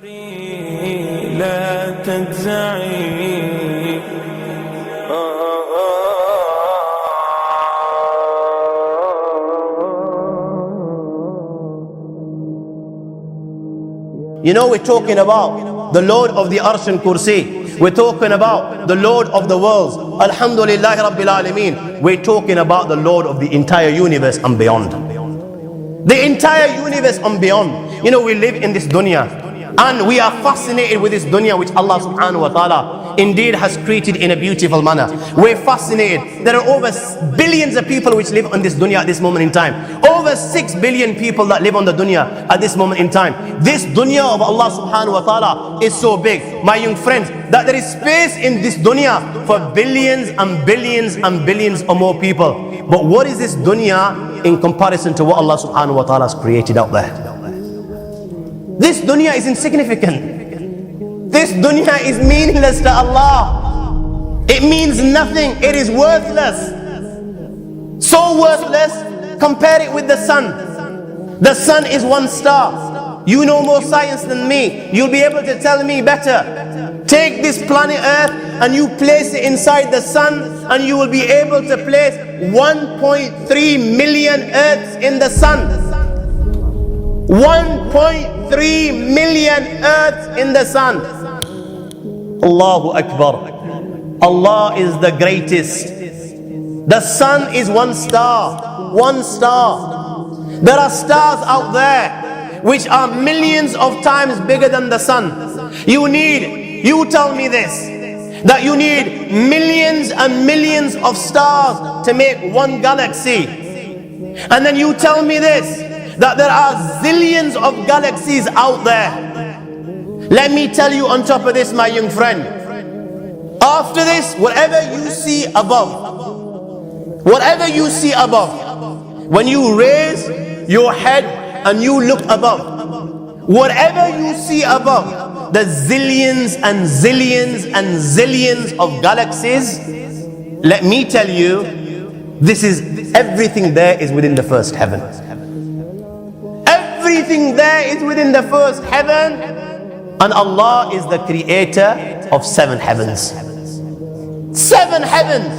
لا تجزعي. You know, we're talking about the Lord of the Arsh and Kursi. We're talking about the Lord of the worlds. Alhamdulillah Rabbil Alameen. We're talking about the Lord of the entire universe and beyond. The entire universe and beyond. You know, we live in this dunya and we are fascinated with this dunya which Allah subhanahu wa ta'ala indeed has created in a beautiful manner. We're fascinated. There are over billions of people which live on this dunya at this moment in time. Over 6 billion people that live on the dunya at this moment in time. This dunya of Allah subhanahu wa ta'ala is so big, my young friends, that there is space in this dunya for billions and billions and billions or more people. But what is this dunya in comparison to what Allah subhanahu wa ta'ala has created out there? This dunya is insignificant. This dunya is meaningless to Allah. It means nothing. It is worthless. So worthless, compare it with the sun. The sun is one star. You know more science than me. You'll be able to tell me better. Take this planet Earth and you place it inside the sun, and you will be able to place 1.3 million Earths in the sun. 1.3 million Earths in the sun. Allahu Akbar. Allah is the greatest. The sun is one star. One star. There are stars out there which are millions of times bigger than the sun. You tell me this, that you need millions and millions of stars to make one galaxy. And then you tell me this, that there are zillions of galaxies out there. Let me tell you on top of this, my young friend, after this, whatever you see above, when you raise your head and you look above, whatever you see above, the zillions and zillions and zillions of galaxies, let me tell you, this is everything there is within the first heaven. Everything there is within the first heaven, and Allah is the creator of 7 heavens. 7 heavens.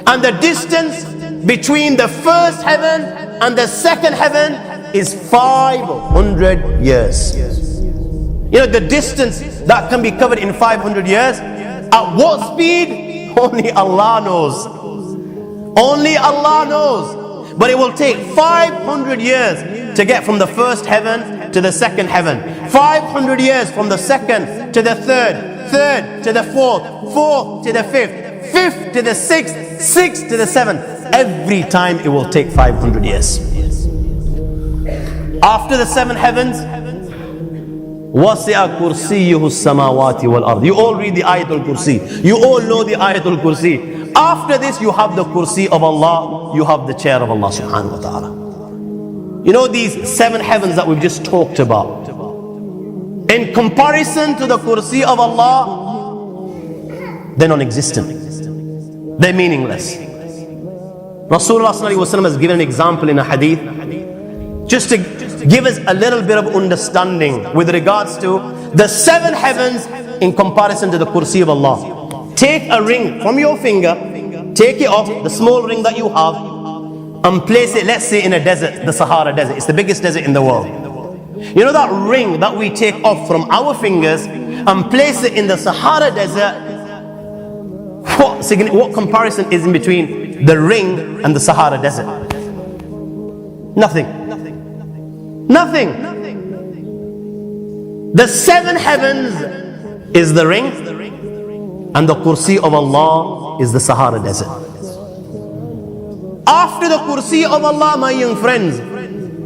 And the distance between the first heaven and the second heaven is 500 years. You know, the distance that can be covered in 500 years, at what speed? Only Allah knows. Only Allah knows. But it will take 500 years to get from the first heaven to the second heaven. 500 years from the second to the third to the fourth to the fifth to the sixth to the seventh. Every time it will take 500 years. After the 7 heavens, وَسِعَ كُرْسِيُّهُ السَّمَاوَاتِ وَالْأَرْضِ. You all read the Ayatul Kursi. You all know the Ayatul Kursi. After this, you have the Kursi of Allah. You have the chair of Allah subhanahu wa ta'ala. You know these 7 heavens that we've just talked about, in comparison to the Kursi of Allah, they're non-existent. They're meaningless. Rasulullah sallallahu alaihi wasallam has given an example in a hadith, just to give us a little bit of understanding with regards to the 7 heavens in comparison to the Kursi of Allah. Take a ring from your finger, take it off, the small ring that you have, and place it, let's say, in a desert, the Sahara Desert. It's the biggest desert in the world. You know that ring that we take off from our fingers and place it in the Sahara Desert? What comparison is in between the ring and the Sahara Desert? Nothing. Nothing. The 7 heavens is the ring, and the Kursi of Allah is the Sahara Desert. After the Kursi of Allah, my young friends,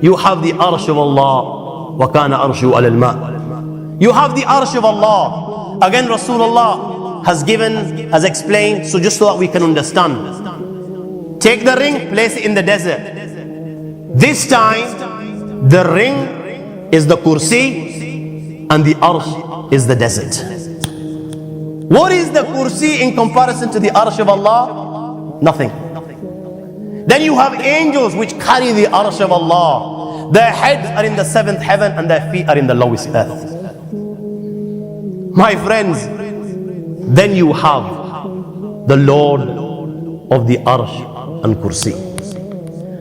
you have the Arsh of Allah. وَكَانَ أَرْشُهُ عَلَى الْمَاءِ. You have the Arsh of Allah. Again, Rasulullah has explained, so just so that we can understand. Take the ring, place it in the desert. This time, the ring is the Kursi and the Arsh is the desert. What is the Kursi in comparison to the Arsh of Allah? Nothing. Then you have angels which carry the Arsh of Allah. Their heads are in the 7th heaven and their feet are in the lowest earth. My friends, then you have the Lord of the Arsh and Kursi.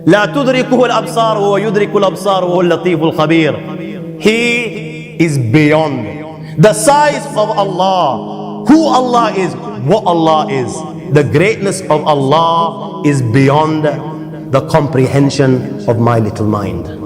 لا تدركه الأبصار وهو يدرك الأبصار وهو اللطيف الخبير. He is beyond the size of Allah, who Allah is, what Allah is. The greatness of Allah is beyond the comprehension of my little mind.